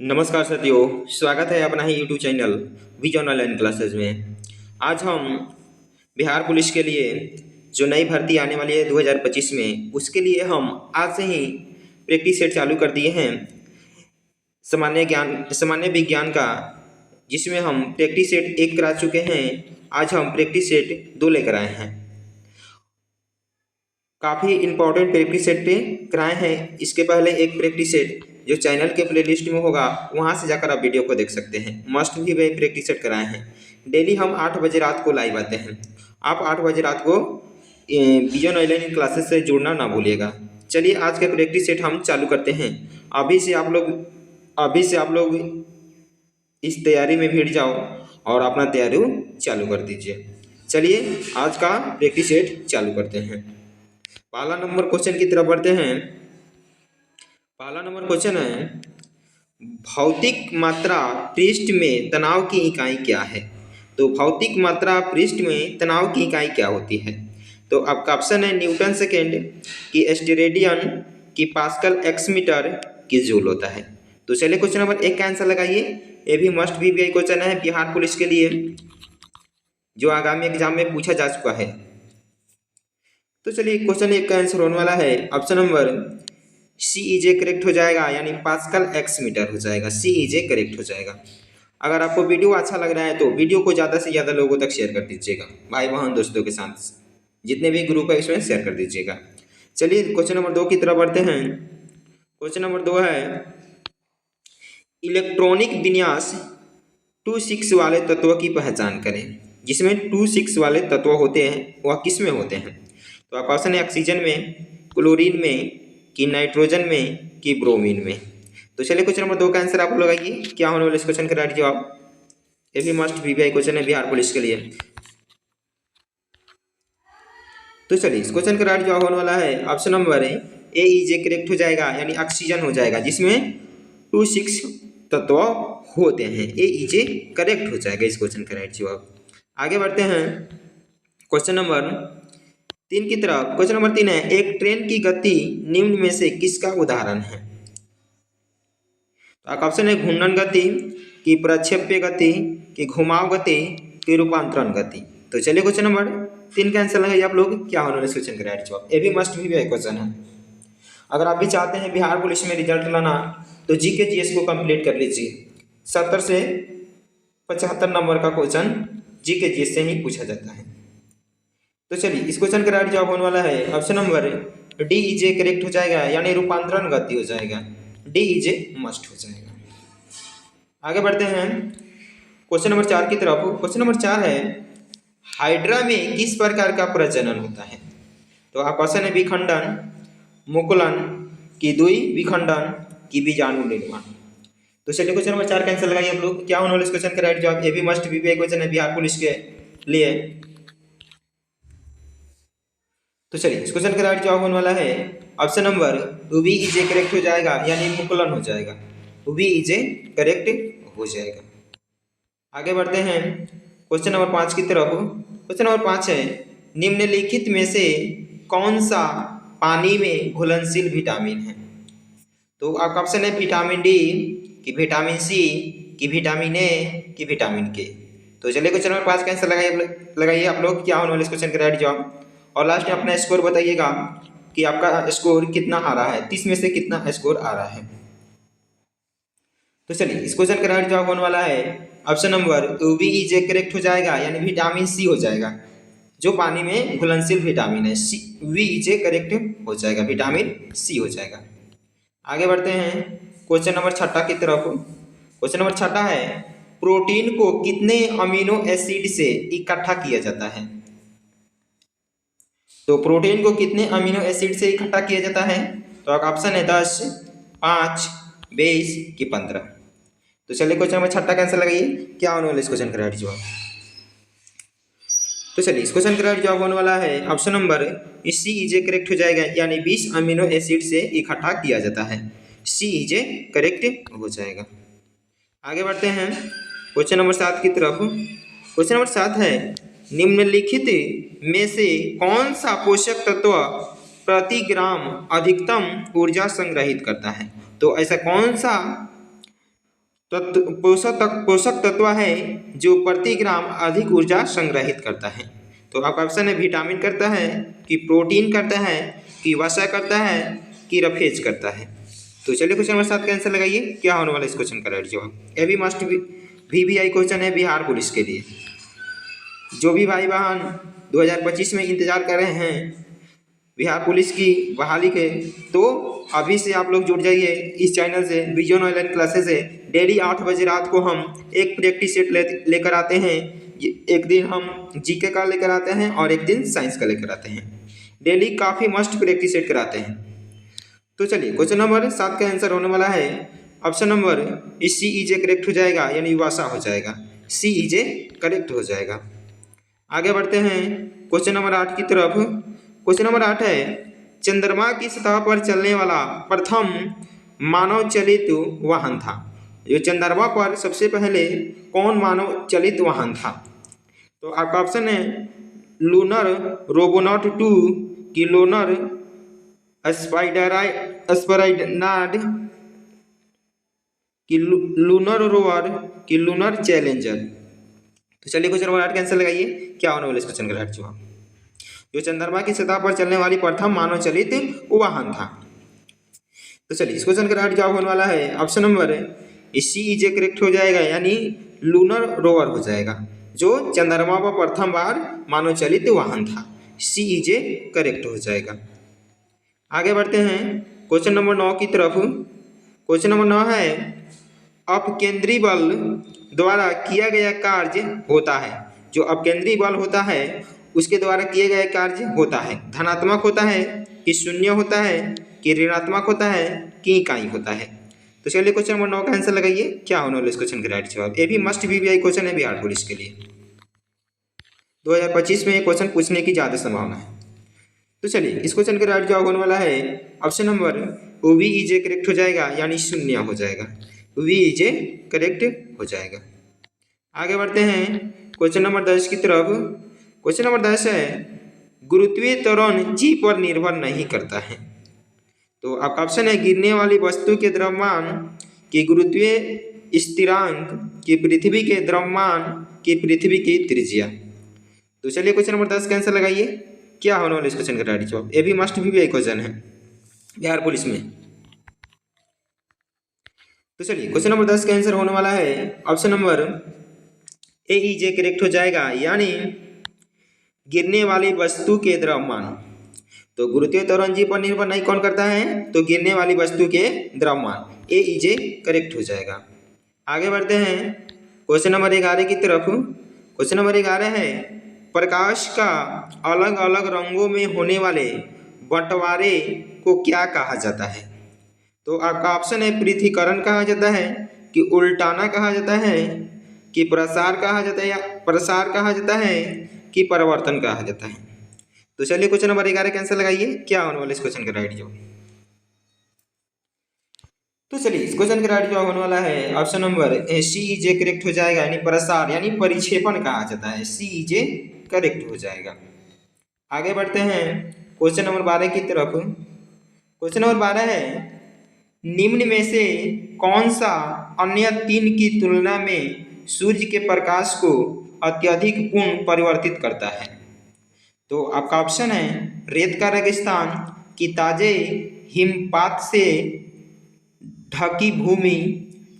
नमस्कार साथियों, स्वागत है अपना ही YouTube channel Vision Online Classes में। आज हम बिहार पुलिस के लिए जो नई भर्ती आने वाली है 2025 में, उसके लिए हम आज से ही प्रैक्टिस सेट चालू कर दिए हैं सामान्य विज्ञान का, जिसमें हम प्रैक्टिस सेट 1 करा चुके हैं। आज हम प्रैक्टिस सेट 2 लेकर आए हैं। काफ़ी इम्पोर्टेंट प्रैक्टिस सेट पे कराए हैं। इसके पहले एक प्रैक्टिस सेट जो चैनल के प्लेलिस्ट में होगा, वहाँ से जाकर आप वीडियो को देख सकते हैं। मस्ट भी वे प्रैक्टिस सेट कराए हैं। डेली हम 8 बजे रात को लाइव आते हैं। आप 8 बजे रात को विजन ऑनलाइन क्लासेस से जुड़ना ना भूलिएगा। चलिए आज का प्रैक्टिस सेट हम चालू करते हैं। अभी से आप लोग इस तैयारी में भिड़ जाओ और अपना तैयारी चालू कर दीजिए। चलिए आज का प्रैक्टिस सेट चालू करते हैं। पहला नंबर क्वेश्चन की तरफ बढ़ते हैं। पहला नंबर क्वेश्चन है, भौतिक मात्रा पृष्ठ में तनाव की इकाई क्या है? तो भौतिक मात्रा पृष्ठ में तनाव की इकाई क्या होती है? तो आपका ऑप्शन है न्यूटन सेकेंड, की स्टेरेडियन, की पास्कल, एक्स मीटर, की जूल होता है। तो चलिए क्वेश्चन नंबर 1 का आंसर लगाइए। ये भी मस्ट भी क्वेश्चन है बिहार पुलिस के लिए, जो आगामी एग्जाम में पूछा जा चुका है। तो चलिए क्वेश्चन 1 का आंसर होने वाला है ऑप्शन नंबर CEJ करेक्ट हो जाएगा, यानी पास्कल एक्स मीटर हो जाएगा। CEJ करेक्ट हो जाएगा। अगर आपको वीडियो अच्छा लग रहा है तो वीडियो को ज़्यादा से ज़्यादा लोगों तक शेयर कर दीजिएगा, भाई बहन दोस्तों के साथ, जितने भी ग्रुप है इसमें शेयर कर दीजिएगा। चलिए क्वेश्चन नंबर 2 की तरफ बढ़ते हैं। क्वेश्चन नंबर 2 है, इलेक्ट्रॉनिक विन्यास 2,6 वाले तत्व की पहचान करें। जिसमें 2,6 वाले तत्व होते हैं वह किस में होते हैं? तो आपका ऑप्शन है ऑक्सीजन में, क्लोरीन में, कि नाइट्रोजन में, कि ब्रोमीन में। तो चलिए क्वेश्चन नंबर 2 का आंसर आप लगाइए। क्या होने वाला इस क्वेश्चन का राइट जवाब? ये भी मस्ट VVI क्वेश्चन है बिहार पुलिस के लिए। तो चलिए इस क्वेश्चन का राइट जवाब होने वाला है ऑप्शन नंबर AEJ करेक्ट हो जाएगा, यानी ऑक्सीजन हो जाएगा, जिसमें 2,6 तत्व होते हैं। AEJ करेक्ट हो जाएगा इस क्वेश्चन का राइट जवाब। आगे बढ़ते हैं क्वेश्चन नंबर 3 की तरफ। क्वेश्चन नंबर 3 है, एक ट्रेन की गति निम्न में से किसका उदाहरण है? तो आपका ऑप्शन है घूर्णन गति, की प्रक्षेप्य गति, की घुमाव गति, की रूपांतरण गति। तो चलिए क्वेश्चन नंबर 3 का आंसर लगाइए आप लोग। क्या होने वाला इस क्वेश्चन का राइट जवाब? ये भी मस्ट भी क्वेश्चन है। अगर आप भी चाहते हैं बिहार पुलिस में रिजल्ट लाना तो GK GS को कंप्लीट कर लीजिए। 70 से 75 नंबर का क्वेश्चन GK GS से ही पूछा जाता है। तो चलिए इस क्वेश्चन का राइट जवाब होने वाला है ऑप्शन नंबर DEJ करेक्ट हो जाएगा, यानी रूपांतरण गति हो जाएगा। DEJ मस्ट हो जाएगा। आगे बढ़ते हैं क्वेश्चन नंबर 4 की तरफ। क्वेश्चन नंबर 4 है, हाइड्रा में किस प्रकार का प्रजनन होता है? तो आपका ऑप्शन है विखंडन, मुकुलन, की द्वि विखंडन, की बीजाणु निर्माण। तो चलिए क्वेश्चन नंबर 4 का आंसर लगाइए आप लोग। क्या होने वाला इस क्वेश्चन का राइट जवाब? ये भी मस्ट भी क्वेश्चन है बिहार पुलिस के लिए। तो चलिए इस क्वेश्चन का राइट जवाब होने वाला है ऑप्शन नंबर VEJ करेक्ट हो जाएगा, यानी मुकुलन हो जाएगा। VEJ करेक्ट हो जाएगा। आगे बढ़ते हैं क्वेश्चन नंबर 5 की तरफ। क्वेश्चन नंबर 5 है, निम्नलिखित में से कौन सा पानी में घुलनशील विटामिन है? तो आपका ऑप्शन है विटामिन D, कि विटामिन C, कि विटामिन A, कि विटामिन K। तो चलिए क्वेश्चन नंबर 5 का आंसर लगाइए आप लोग। क्या होने वाला इस क्वेश्चन का राइट जवाब? और लास्ट में अपना स्कोर बताइएगा कि आपका स्कोर कितना आ रहा है, 30 में से कितना स्कोर आ रहा है। तो चलिए इस क्वेश्चन का राइट जवाब होने वाला है ऑप्शन नंबर VEJ करेक्ट हो जाएगा, यानी विटामिन C हो जाएगा, जो पानी में घुलनशील विटामिन है। VEJ करेक्ट हो जाएगा, विटामिन C हो जाएगा। आगे बढ़ते हैं क्वेश्चन नंबर 6 की तरफ। क्वेश्चन नंबर 6 है, प्रोटीन को कितने अमीनो एसिड से इकट्ठा किया जाता है? तो प्रोटीन को कितने अमीनो एसिड से इकट्ठा किया जाता है? तो आपका ऑप्शन है 10, 5, 20, कि 15। तो चलिए क्वेश्चन नंबर 6 का आंसर लगाइए। क्या होने वाला इस क्वेश्चन का राइट जवाब? तो चलिए इस क्वेश्चन का राइट जवाब होने वाला है ऑप्शन नंबर CEJ करेक्ट हो जाएगा, यानी 20 अमीनो एसिड से इकट्ठा किया जाता है। CEJ करेक्ट हो जाएगा। आगे बढ़ते हैं क्वेश्चन नंबर 7 की तरफ। क्वेश्चन नंबर 7 है, निम्नलिखित में से कौन सा पोषक तत्व प्रति ग्राम अधिकतम ऊर्जा संग्रहित करता है? तो ऐसा कौन सा पोषक तत्व है जो प्रति ग्राम अधिक ऊर्जा संग्रहित करता है। तो आपका ऑप्शन है विटामिन करता है, कि प्रोटीन करता है, कि वसा करता है, कि रफेज करता है। तो चलिए क्वेश्चन नंबर 7 का आंसर लगाइए, क्या होने वाला है इस क्वेश्चन का राइट जवाब। ये भी मस्ट VVI क्वेश्चन है बिहार पुलिस के लिए। जो भी भाई बहन 2025 में इंतजार कर रहे हैं बिहार पुलिस की बहाली के, तो अभी से आप लोग जुड़ जाइए इस चैनल से, विजन ऑनलाइन क्लासेस से। डेली 8 बजे रात को हम एक प्रैक्टिस सेट लेकर आते हैं। एक दिन हम जीके का लेकर आते हैं और एक दिन साइंस का लेकर आते हैं। डेली काफ़ी मस्ट प्रैक्टिस सेट कराते हैं। तो चलिए क्वेश्चन नंबर 7 का आंसर होने वाला है ऑप्शन नंबर CEJ करेक्ट हो जाएगा, यानी वासा हो जाएगा। CEJ करेक्ट हो जाएगा। आगे बढ़ते हैं क्वेश्चन नंबर 8 की तरफ। क्वेश्चन नंबर 8 है चंद्रमा की सतह पर चलने वाला प्रथम मानव चलित वाहन था। जो चंद्रमा पर सबसे पहले कौन मानव चलित वाहन था? तो आपका ऑप्शन है लूनर रोबोनॉट 2, की लूनर स्पाइडरनाड, की लूनर रोवर, की लूनर चैलेंजर। तो चलिए क्वेश्चन नंबर 8 का आंसर लगाइए, क्या होने वाला इस क्वेश्चन का राइट जवाब। जो चंद्रमा की सतह पर चलने वाली प्रथम मानव चलित वाहन था। तो चलिए इस क्वेश्चन का राइट जवाब होने वाला है ऑप्शन नंबर CEJ करेक्ट हो जाएगा, यानी लूनर रोवर हो जाएगा। जो चंद्रमा पर प्रथम बार मानव चलित वाहन था, CEJ करेक्ट हो जाएगा। आगे बढ़ते हैं क्वेश्चन नंबर 9 की तरफ। क्वेश्चन नंबर 9 है अपकेंद्री बल द्वारा किया गया कार्य होता है। जो अपकेंद्री बल होता है उसके द्वारा किए गए कार्य होता है, धनात्मक होता है, कि शून्य होता है, कि ऋणात्मक होता है, कि इकाई होता है। तो चलिए क्वेश्चन नंबर 9 का आंसर लगाइए, क्या होने वाला इस क्वेश्चन का राइट जवाब। ये भी मस्ट VVI क्वेश्चन है बिहार पुलिस के लिए। 2025 में ये क्वेश्चन पूछने की ज़्यादा संभावना है। तो चलिए इस क्वेश्चन का राइट जवाब होने वाला है ऑप्शन नंबर VEJ करेक्ट हो जाएगा, यानी शून्य हो जाएगा। VEJ करेक्ट हो जाएगा। आगे बढ़ते हैं क्वेश्चन नंबर 10 की तरफ। क्वेश्चन नंबर 10 है गुरुत्वीय त्वरण जी पर निर्भर नहीं करता है। तो आपका ऑप्शन है गिरने वाली वस्तु के द्रव्यमान, की गुरुत्वीय स्थिरांक, की पृथ्वी के द्रव्यमान, की पृथ्वी की त्रिज्या। तो चलिए क्वेश्चन नंबर 10 का आंसर लगाइए, क्या होने वाला इस क्वेश्चन का राइट जवाब। ये भी मस्ट VVI क्वेश्चन है बिहार पुलिस में। तो चलिए क्वेश्चन नंबर 10 का आंसर होने वाला है ऑप्शन नंबर AEJ करेक्ट हो जाएगा, यानी गिरने वाली वस्तु के द्रव्यमान। तो गुरुत्वीय त्वरण जी पर निर्भर नहीं कौन करता है, तो गिरने वाली वस्तु के द्रव्यमान, AEJ करेक्ट हो जाएगा। आगे बढ़ते हैं क्वेश्चन नंबर 11 की तरफ। क्वेश्चन नंबर 11 है प्रकाश का अलग अलग रंगों में होने वाले बंटवारे को क्या कहा जाता है? तो आपका ऑप्शन है पृथ्वीकरण कहा जाता है, कि उल्टाना कहा जाता है, कि प्रसार कहा जाता है, या प्रसार कहा जाता है, कि परिवर्तन कहा जाता है। तो चलिए क्वेश्चन नंबर 11 का आंसर लगाइए, क्या होने वाला इस क्वेश्चन का राइट जवाब। तो चलिए इस क्वेश्चन का राइट जवाब होने वाला है ऑप्शन नंबर CEJ करेक्ट हो जाएगा, यानी प्रसार यानी परिक्षेपण कहा जाता है, CEJ करेक्ट हो जाएगा। आगे बढ़ते हैं क्वेश्चन नंबर 12 की तरफ। क्वेश्चन नंबर 12 है निम्न में से कौन सा अन्य 3 की तुलना में सूर्य के प्रकाश को अत्यधिक पूर्ण परिवर्तित करता है? तो आपका ऑप्शन है रेत का रेगिस्तान, कि ताजे हिमपात से ढकी भूमि,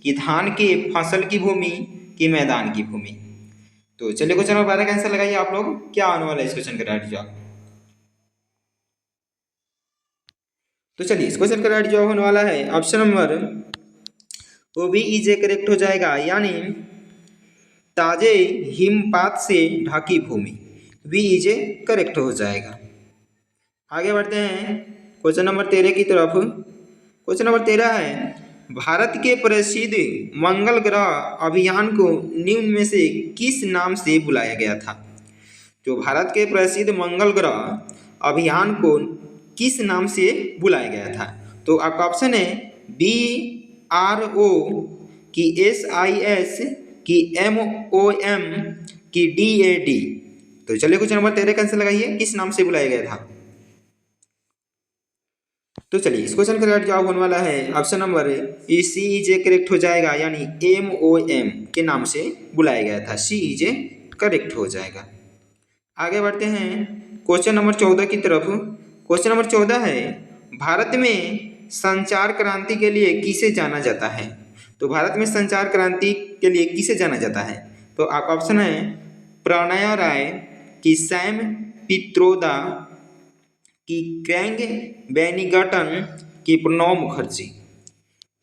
कि धान के फसल की भूमि, कि मैदान की भूमि। तो चलिए क्वेश्चन नंबर 12 का आंसर लगाइए आप लोग, क्या आने वाला है इस क्वेश्चन का राइट जवाब। तो चलिए इस क्वेश्चन का राइट जवाब होने वाला है ऑप्शन नंबर OBEJ करेक्ट हो जाएगा, यानी ताजे हिमपात से ढकी भूमि, VEJ करेक्ट हो जाएगा। आगे बढ़ते हैं क्वेश्चन नंबर 13 की तरफ। क्वेश्चन नंबर 13 है भारत के प्रसिद्ध मंगल ग्रह अभियान को निम्न में से किस नाम से बुलाया गया था? जो भारत के प्रसिद्ध मंगल ग्रह अभियान को किस नाम से बुलाया गया था? तो आपका ऑप्शन है BRO, की SIS, की MOM, की DAD। तो चलिए क्वेश्चन नंबर 13 का आंसर लगाइए, किस नाम से बुलाया गया था? तो चलिए इस क्वेश्चन का राइट जवाब होने वाला है ऑप्शन नंबर सी ई जे करेक्ट हो जाएगा, यानी MOM के नाम से बुलाया गया था, सी ई जे करेक्ट हो जाएगा। आगे बढ़ते हैं क्वेश्चन नंबर 14 की तरफ। क्वेश्चन नंबर 14 है, भारत में संचार क्रांति के लिए किसे जाना जाता है? तो भारत में संचार क्रांति के लिए किसे जाना जाता है? तो आपका ऑप्शन है प्रणय राय, कि सैम पित्रोदा, कि क्रैंग बेनिगटन, कि प्रणब मुखर्जी।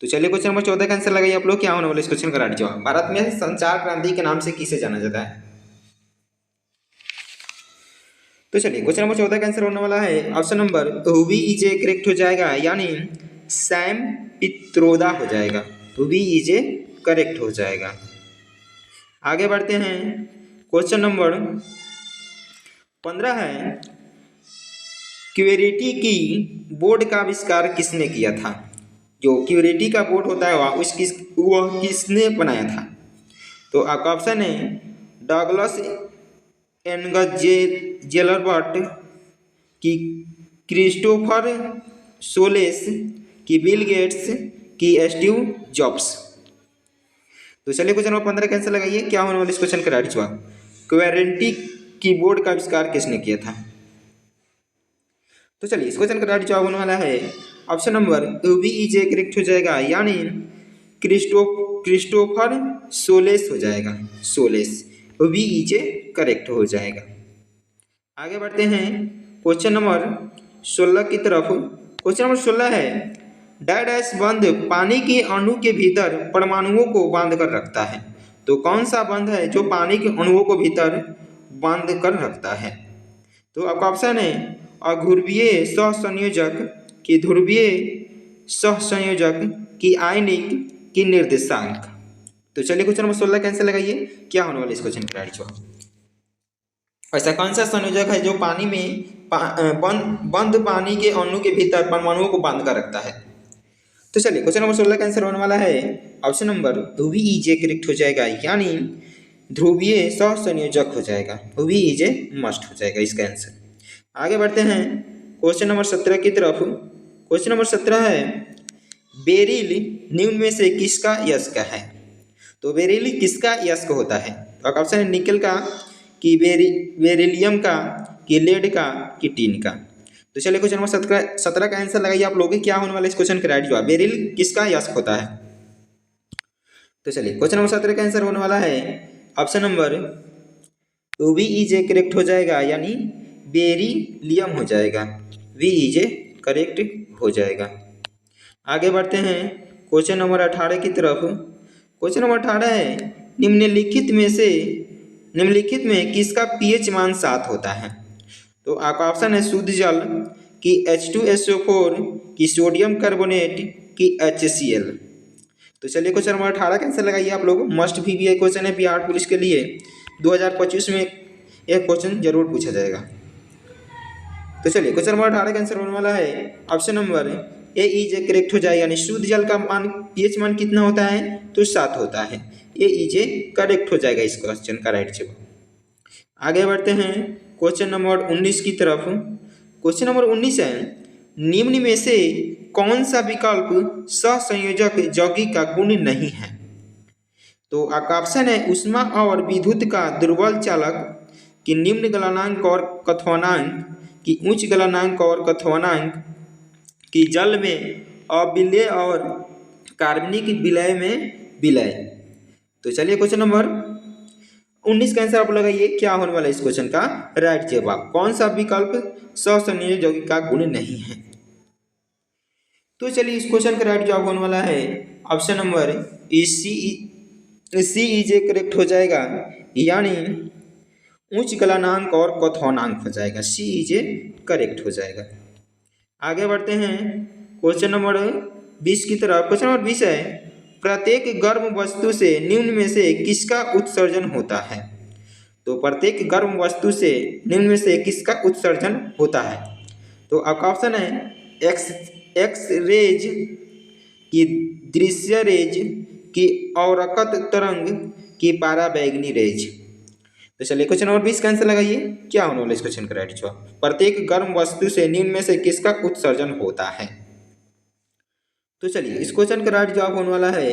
तो चलिए क्वेश्चन नंबर 14 का आंसर लगाइए आप लोग, क्या होने वाला इस क्वेश्चन का राइट जवाब। भारत में संचार क्रांति के नाम से किसे जाना जाता है? तो चलिए क्वेश्चन नंबर 14 का आंसर होने वाला है ऑप्शन नंबर वी ई जे करेक्ट हो जाएगा, यानी सैम पित्रोदा हो जाएगा, वी ई जे करेक्ट हो जाएगा। आगे बढ़ते हैं क्वेश्चन नंबर 15 है, क्वेरिटी की बोर्ड का आविष्कार किसने किया था? जो क्वेरिटी का बोर्ड होता है वह किसने बनाया था? तो आपका ऑप्शन है डगलस एनगजेलबर्ट, कि क्रिस्टोफर सोलेस, कि बिल गेट्स, कि स्टीव जॉब्स। तो चलिए क्वेश्चन नंबर 15 का आंसर लगाइए, क्या होने वाला इस क्वेश्चन का राइट जवाब। क्वेरिटी कीबोर्ड का आविष्कार किसने किया था? तो चलिए इस क्वेश्चन का राइट जवाब होने वाला है ऑप्शन नंबर वी ई जे करेक्ट हो जाएगा, यानी क्रिस्टोफर सोलेस हो जाएगा, सोलेस, वी ई जे करेक्ट हो जाएगा। आगे बढ़ते हैं क्वेश्चन नंबर 16 की तरफ। क्वेश्चन नंबर 16 है, डैश बंध पानी के अणु के भीतर परमाणुओं को बांध कर रखता है। तो कौन सा बंध है जो पानी के अणुओं को भीतर बांध कर रखता है? तो आपका ऑप्शन है अध्रुवीय सहसंयोजक, कि ध्रुवीय सहसंयोजक, कि आयनिक, कि निर्देशांक। तो चलिए क्वेश्चन नंबर 16 का आंसर लगाइए, क्या होने वाला इस क्वेश्चन का राइट जवाब। ऐसा कौन सा संयोजक है जो पानी में बंद पानी के अणु के भीतर परमाणुओं को बांध कर रखता है? तो चलिए क्वेश्चन नंबर 16 का आंसर होने वाला है ऑप्शन नंबर वी ई जे करेक्ट हो जाएगा, यानी ध्रुवीय सहसंयोजक हो जाएगा, वी ई जे मस्ट हो जाएगा इसका आंसर। आगे बढ़ते हैं क्वेश्चन नंबर 17 की तरफ। क्वेश्चन नंबर 17 है, बेरिल निम्न में से किसका यस्क है? तो बेरिल किसका यस्क होता है? तो ऑप्शन है निकल का, कि बेरिलियम का, कि लेड का, कि टीन का। तो चलिए क्वेश्चन नंबर 17 का आंसर लगाइए आप लोग, क्या होने वाला इस क्वेश्चन का राइट जवाब। बेरिल किसका यस्क होता है? तो चलिए क्वेश्चन नंबर 17 का आंसर होने वाला है ऑप्शन नंबर वी ई जे करेक्ट हो जाएगा, यानी बेरिलियम हो जाएगा, वी ई जे करेक्ट हो जाएगा। आगे बढ़ते हैं क्वेश्चन नंबर 18 की तरफ। क्वेश्चन नंबर 18 है, निम्नलिखित में किसका पीएच मान 7 होता है? तो आपका ऑप्शन है शुद्ध जल, कि H2SO4, कि सोडियम कार्बोनेट, कि HCl। तो चलिए क्वेश्चन नंबर 18 का आंसर लगाइए आप लोग, मस्ट भी क्वेश्चन है बिहार पुलिस के लिए, 2025 में एक क्वेश्चन जरूर पूछा जाएगा। तो चलिए क्वेश्चन नंबर 18 का आंसर होने वाला है ऑप्शन नंबर ए ई जे करेक्ट हो जाएगा, यानी शुद्ध जल का मान पीएच मान कितना होता है? तो 7 होता है, ए ई जे करेक्ट हो जाएगा इस क्वेश्चन का राइट जवाब। आगे बढ़ते हैं क्वेश्चन नंबर 19 की तरफ। क्वेश्चन नंबर 19 है, निम्न में से कौन सा विकल्प सहसंयोजक यौगिक का गुण नहीं है? तो आपका ऑप्शन है ऊष्मा और विद्युत का दुर्बल चालक, कि निम्न गलनांक और कथवानांक, कि उच्च गलनांक और कथवानांक, कि जल में अविलय और कार्बनिक विलय में विलय। तो चलिए क्वेश्चन नंबर 19 का आंसर आप लगाइए, क्या होने वाला है इस क्वेश्चन का राइट जवाब। कौन सा विकल्प सहसंयोजक यौगिक का गुण नहीं है? तो चलिए इस क्वेश्चन का राइट जवाब होने वाला है ऑप्शन नंबर सी ई जे करेक्ट हो जाएगा, यानी उच्च गलनांक और कथवानांक हो जाएगा, सी ई जे करेक्ट हो जाएगा। आगे बढ़ते हैं क्वेश्चन नंबर 20 की तरफ। क्वेश्चन नंबर 20 है, प्रत्येक गर्म वस्तु से निम्न में से किसका उत्सर्जन होता है? तो प्रत्येक गर्म वस्तु से निम्न में से किसका उत्सर्जन होता है? तो आपका ऑप्शन है एक्स रेज, की दृश्य रेज, की अवरकत तरंग, की पाराबैंगनी रेज। तो चलिए क्वेश्चन नंबर 20 का आंसर लगाइए, क्या होने वाला इस क्वेश्चन का राइट जवाब। प्रत्येक गर्म वस्तु से निम्न में से किसका उत्सर्जन होता है? तो चलिए इस क्वेश्चन का राइट जवाब होने वाला है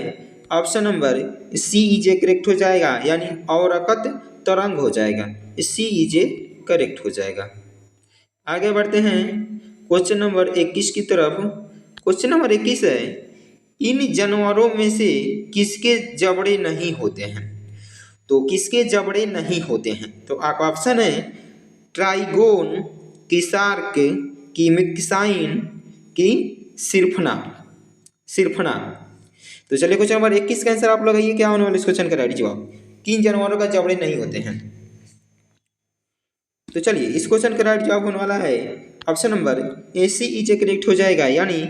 option number C is correct हो जाएगा, यानी औरकत तरंग हो जाएगा। सी इजे करेक्ट हो जाएगा। आगे बढ़ते हैं क्वेश्चन नंबर 21 की तरफ। क्वेश्चन नंबर 21 है, इन जानवरों में से किसके जबड़े नहीं होते हैं? तो किसके जबड़े नहीं होते हैं? तो आपका ऑप्शन है ट्राइगोन, की शार्क, की मिक्साइन, की सिरफना। सिरफना। तो चलिए क्वेश्चन नंबर 21 का आंसर आप लगाइए, क्या होने वाला इस क्वेश्चन का राइट जवाब? किन जानवरों का जबड़े नहीं होते हैं? तो चलिए इस क्वेश्चन का राइट जवाब होने वाला है option number A C is correct हो जाएगा, यानी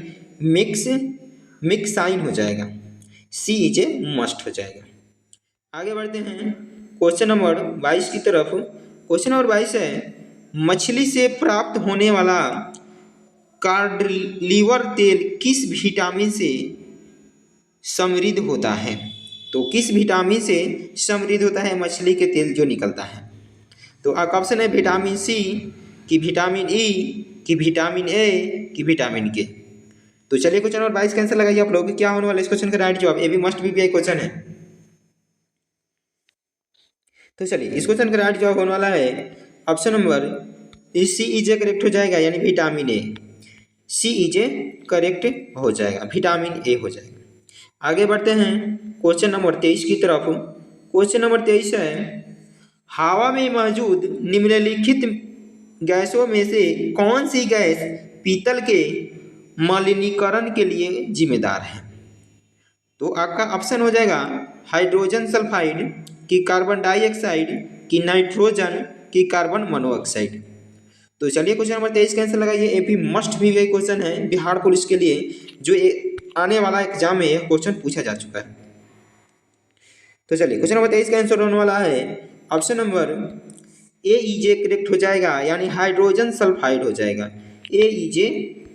मिक्साइन हो जाएगा। सी इजे मस्ट हो जाएगा। आगे बढ़ते हैं क्वेश्चन नंबर 22 की तरफ। क्वेश्चन नंबर 22 है, मछली से प्राप्त होने वाला कार्ड लीवर तेल किस विटामिन से समृद्ध होता है? तो किस विटामिन से समृद्ध होता है मछली के तेल जो निकलता है? तो आपका ऑप्शन है विटामिन सी, कि विटामिन ई, कि विटामिन ए, कि विटामिन के। तो चलिए क्वेश्चन नंबर 22 का आंसर लगाइए आप लोग, क्या होने वाला इस क्वेश्चन का राइट जवाब? ये भी मस्ट बी क्वेश्चन है। तो चलिए इस क्वेश्चन का राइट जवाब होने वाला है option number C is correct हो जाएगा, यानी vitamin A. C is correct हो जाएगा, विटामिन ए हो जाएगा। आगे बढ़ते हैं क्वेश्चन नंबर 23 की तरफ। क्वेश्चन नंबर 23 है, हवा में मौजूद निम्नलिखित गैसों में से कौन सी गैस पीतल के मलिनीकरण के लिए जिम्मेदार है? तो आपका ऑप्शन हो जाएगा हाइड्रोजन सल्फाइड, की कार्बन डाइऑक्साइड, की नाइट्रोजन, की कार्बन मोनोऑक्साइड। तो चलिए क्वेश्चन नंबर 23 का आंसर लगाइए। ये भी मस्ट भी वही क्वेश्चन है बिहार पुलिस के लिए, जो आने वाला एग्जाम में यह क्वेश्चन पूछा जा चुका है। तो चलिए क्वेश्चन नंबर 23 का आंसर होने वाला है ऑप्शन नंबर ए इजे करेक्ट हो जाएगा, यानी हाइड्रोजन सल्फाइड हो जाएगा। ए इजे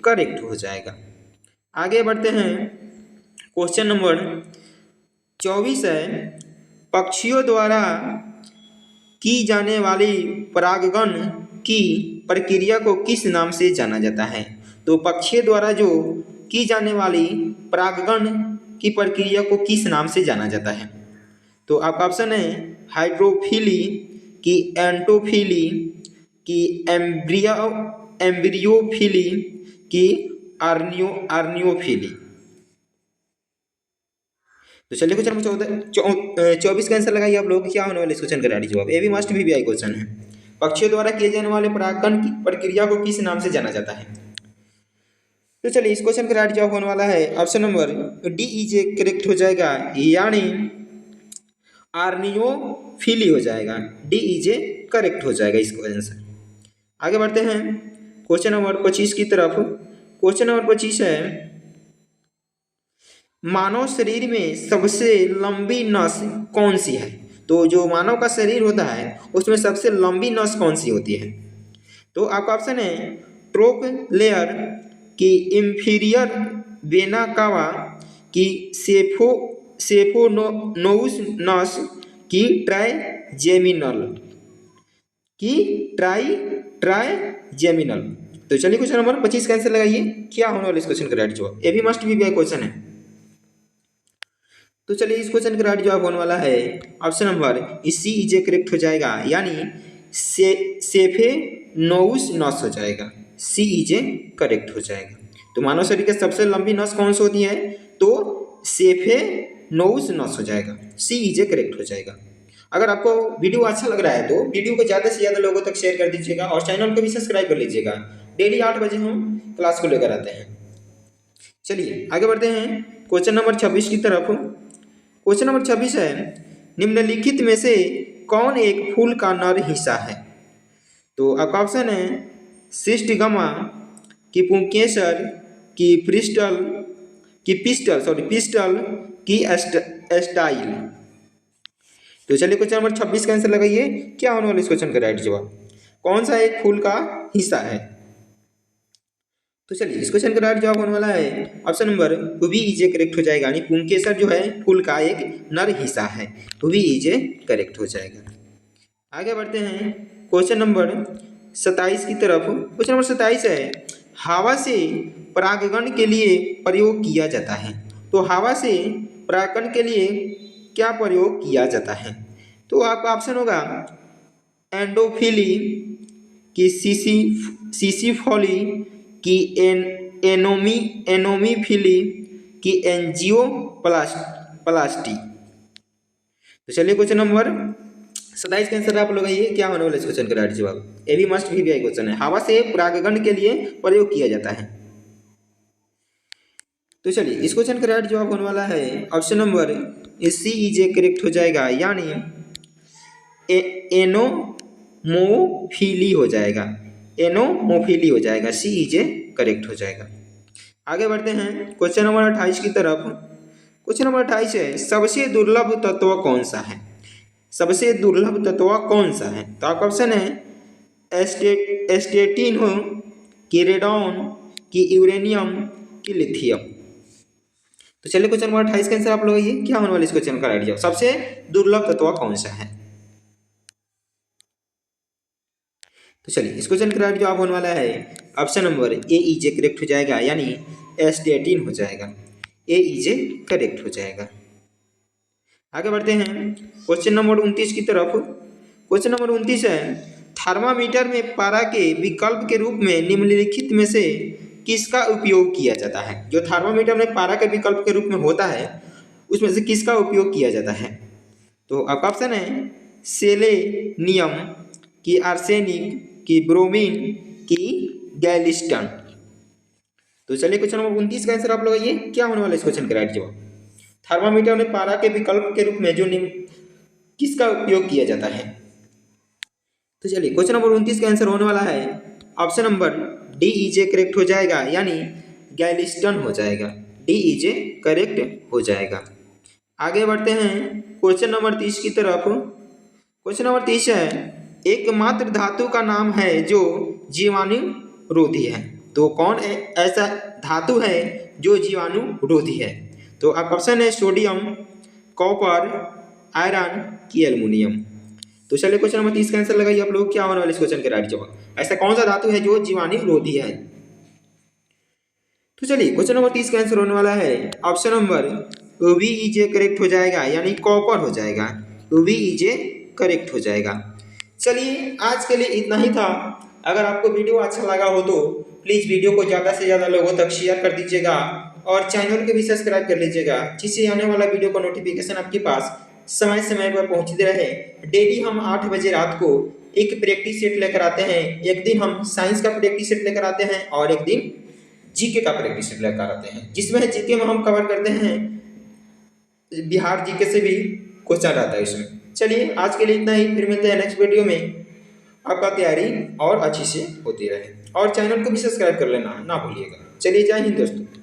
करेक्ट हो जाएगा। आगे बढ़ते हैं क्वेश्चन नंबर 24 है, पक्षियों द्वारा की जाने वाली परागण की प्रक्रिया को किस नाम से जाना जाता है? तो पक्षियों द्वारा जो की जाने वाली परागण की प्रक्रिया को किस नाम से जाना जाता है? तो आपका ऑप्शन है हाइड्रोफिली, की एंटोफिली, की एम्ब्रियोफिली, की आर्नियोफिली। तो चलिए क्वेश्चन नंबर 24 का आंसर लगाइए आप लोग, क्या होने वाला इस क्वेश्चन का राइट जवाब? ये भी मस्ट भी आई क्वेश्चन है। पक्षियों द्वारा किए जाने वाले परागण की प्रक्रिया को किस नाम से जाना जाता है? तो चलिए इस क्वेश्चन का राइट जवाब होने वाला है ऑप्शन नंबर डी इजे करेक्ट हो जाएगा, यानी आर्नियोफिली हो जाएगा। डी इजे करेक्ट हो जाएगा इसका आंसर। आगे बढ़ते हैं क्वेश्चन नंबर 25 की तरफ। क्वेश्चन नंबर 25 है, मानव शरीर में सबसे लंबी नस कौन सी है? तो जो मानव का शरीर होता है उसमें सबसे लंबी नस कौन सी होती है? तो आपका ऑप्शन है ट्रोकलेयर, की इंफीरियर वेना कावा, की सेफोनोउस नस, की ट्राइजेमिनल, की ट्राइजेमिनल। तो चलिए क्वेश्चन नंबर 25 का आंसर लगाइए, क्या होने वाला इस क्वेश्चन का राइट जवाब? ये भी मस्ट भी क्वेश्चन है। तो चलिए इस क्वेश्चन का राइट जवाब होने वाला है option number C is correct हो जाएगा, यानी सेफेनोउस नस हो जाएगा। सी इजे करेक्ट हो जाएगा। तो मानव शरीर की सबसे लंबी नस कौन सी होती है? तो सेफेनोउस नस हो जाएगा। सी इजे करेक्ट हो जाएगा। अगर आपको वीडियो अच्छा लग रहा है तो वीडियो को ज़्यादा से ज़्यादा लोगों तक शेयर कर दीजिएगा और चैनल को भी सब्सक्राइब कर लीजिएगा। डेली 8 बजे हम क्लास को लेकर आते हैं। चलिए आगे बढ़ते हैं क्वेश्चन नंबर 26 की तरफ। क्वेश्चन नंबर 26 है, निम्नलिखित में से कौन एक फूल का नर हिस्सा है? तो आपका ऑप्शन है सिस्टगमा, की पुंकेसर, की पिस्टल, की स्टाइल। तो चलिए क्वेश्चन नंबर 26 का आंसर लगाइए, क्या होने वाला इस क्वेश्चन का राइट जवाब? कौन सा एक फूल का हिस्सा है? तो चलिए इस क्वेश्चन का राइट जवाब होने वाला है ऑप्शन नंबर बी इजे करेक्ट हो जाएगा, यानी पुंकेसर जो है फूल का एक नर हिस्सा है। बी इजे करेक्ट हो जाएगा। आगे बढ़ते हैं क्वेश्चन नंबर 27 की तरफ। क्वेश्चन नंबर 27 है, हवा से परागण के लिए प्रयोग किया जाता है। तो हवा से परागण के लिए क्या प्रयोग किया जाता है? तो आपका ऑप्शन होगा एंडोफिली, की सिसिफोली, की एनोमीफिली, की एंजियोप्लास्टी। तो चलिए क्वेश्चन नंबर 27 का आंसर आप लोग ये क्या होने वाला इस क्वेश्चन का राइट जवाब? ये भी मस्ट भी क्वेश्चन है, हवा से परागण के लिए प्रयोग किया जाता है। तो चलिए इस क्वेश्चन का राइट जवाब होने वाला है option number C is correct हो जाएगा, यानी एनोमोफिली हो जाएगा, एनोमोफिली हो जाएगा, सी इज करेक्ट हो जाएगा। आगे बढ़ते हैं क्वेश्चन नंबर 28 की तरफ। क्वेश्चन नंबर 28 है, सबसे दुर्लभ तत्व कौन सा है? सबसे दुर्लभ तत्व कौन सा है? तो आपका ऑप्शन है एस्टेटिन हो, कि रेडॉन, कि यूरेनियम, कि लिथियम। तो चलिए क्वेश्चन नंबर 28 का आंसर आप लोग ये क्या होने वाला इस क्वेश्चन का राइट जवाब? सबसे दुर्लभ तत्व कौन सा है? तो चलिए इस क्वेश्चन का राइट जवाब होने वाला है option number A is correct हो जाएगा, यानी एस्टेटिन हो जाएगा, ए इज करेक्ट हो जाएगा। आगे बढ़ते हैं क्वेश्चन नंबर 29 की तरफ। क्वेश्चन नंबर 29 है, थर्मामीटर में पारा के विकल्प के रूप में निम्नलिखित में से किसका उपयोग किया जाता है? जो थर्मामीटर में पारा के विकल्प के रूप में होता है उसमें से किसका उपयोग किया जाता है? तो आपका ऑप्शन है सेलेनियम, की आर्सेनिक, की ब्रोमीन, की गैलिस्टन। तो चलिए क्वेश्चन नंबर 29 का आंसर आप लोग ये क्या होने वाला इस क्वेश्चन का राइट जवाब? थर्मामीटर में पारा के विकल्प के रूप में जो किसका उपयोग किया जाता है? तो चलिए क्वेश्चन नंबर 29 का आंसर होने वाला है option number D is correct हो जाएगा, यानी गैलिस्टन हो जाएगा, डी इज करेक्ट हो जाएगा। आगे बढ़ते हैं क्वेश्चन नंबर 30 की तरफ। क्वेश्चन नंबर 30 है, एकमात्र धातु का नाम है जो जीवाणु रोधी है। तो कौन ऐसा धातु है जो जीवाणु रोधी है? तो आपका ऑप्शन है सोडियम, कॉपर, आयरन, की एल्युमिनियम। तो चलिए क्वेश्चन नंबर 30 का आंसर लगाइए आप लोग क्या होने वाला इस क्वेश्चन के राइट जवाब? ऐसा कौन सा धातु है जो जीवाणु रोधी है? तो चलिए क्वेश्चन नंबर 30 का आंसर होने वाला है option number B is correct हो जाएगा, यानी कॉपर हो जाएगा, बी इज करेक्ट हो जाएगा। चलिए आज के लिए इतना ही था। अगर आपको वीडियो अच्छा लगा हो तो प्लीज़ वीडियो को ज़्यादा से ज़्यादा लोगों तक शेयर कर दीजिएगा और चैनल को भी सब्सक्राइब कर लीजिएगा, जिससे आने वाला वीडियो का नोटिफिकेशन आपके पास समय समय पर पहुंचते रहे। डेली हम 8 बजे रात को एक प्रैक्टिस सेट लेकर आते हैं। एक दिन हम साइंस का प्रैक्टिस सेट लेकर आते हैं और एक दिन जीके का प्रैक्टिस सेट लेकर आते हैं, जिसमें जीके में हम कवर करते हैं बिहार जीके से भी क्वेश्चन आता है इसमें। चलिए आज के लिए इतना ही, फिर मिलते हैं नेक्स्ट वीडियो में। आपका तैयारी और अच्छी से होती रहे और चैनल को भी सब्सक्राइब कर लेना ना भूलिएगा। चलिए जय हिंद दोस्तों।